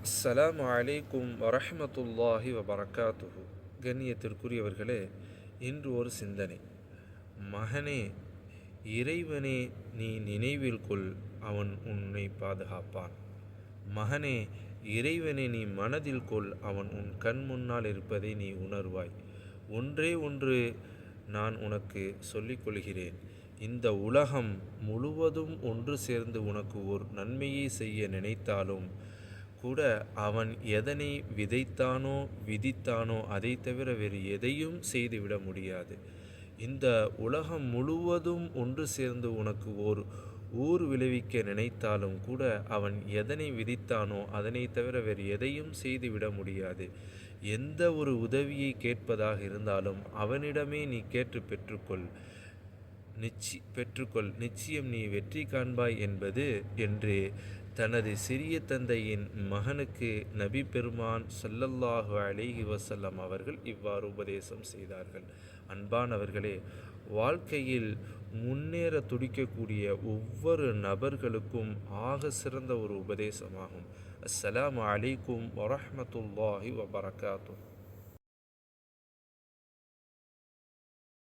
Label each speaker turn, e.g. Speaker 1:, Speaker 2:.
Speaker 1: அஸ்ஸலாமு அலைக்கும் வரஹ்மத்துல்லாஹி வபரகாத்துஹு. கண்ணியத்திற்குரியவர்களே, இன்று ஒரு சிந்தனை. மகனே, இறைவனே நீ நினைவில் கொள், அவன் உன்னை பாதுகாப்பான். மகனே, இறைவனை நீ மனதில் கொள், அவன் உன் கண் முன்னால் இருப்பதை நீ உணர்வாய். ஒன்றே ஒன்று நான் உனக்கு சொல்லிக் கொள்கிறேன். இந்த உலகம் முழுவதும் ஒன்று சேர்ந்து உனக்கு ஒரு நன்மையை செய்ய நினைத்தாலும் கூட அவன் எதனை விதைத்தானோ விதித்தானோ அதை தவிர வேறு எதையும் செய்துவிட முடியாது. இந்த உலகம் முழுவதும் ஒன்று சேர்ந்து உனக்கு ஊர் விளைவிக்க நினைத்தாலும் கூட அவன் எதனை விதித்தானோ அதனை தவிர வேறு எதையும் செய்துவிட முடியாது. எந்த ஒரு உதவியை கேட்பதாக இருந்தாலும் அவனிடமே நீ கேட்டு பெற்றுக்கொள். நிச்சயம் நீ வெற்றி காண்பாய் என்பது என்று தனது சிறிய தந்தையின் மகனுக்கு நபி பெருமான் ஸல்லல்லாஹு அலைஹி வஸல்லம் அவர்கள் இவ்வாறு உபதேசம் செய்தார்கள். அன்பானவர்களே, வாழ்க்கையில் முன்னேற துடிக்கக்கூடிய ஒவ்வொரு நபர்களுக்கும் ஆக சிறந்த ஒரு உபதேசமாகும். அஸ்ஸலாமு அலைக்கும் வரஹ்மத்துல்லாஹி வபரகாத்துஹு.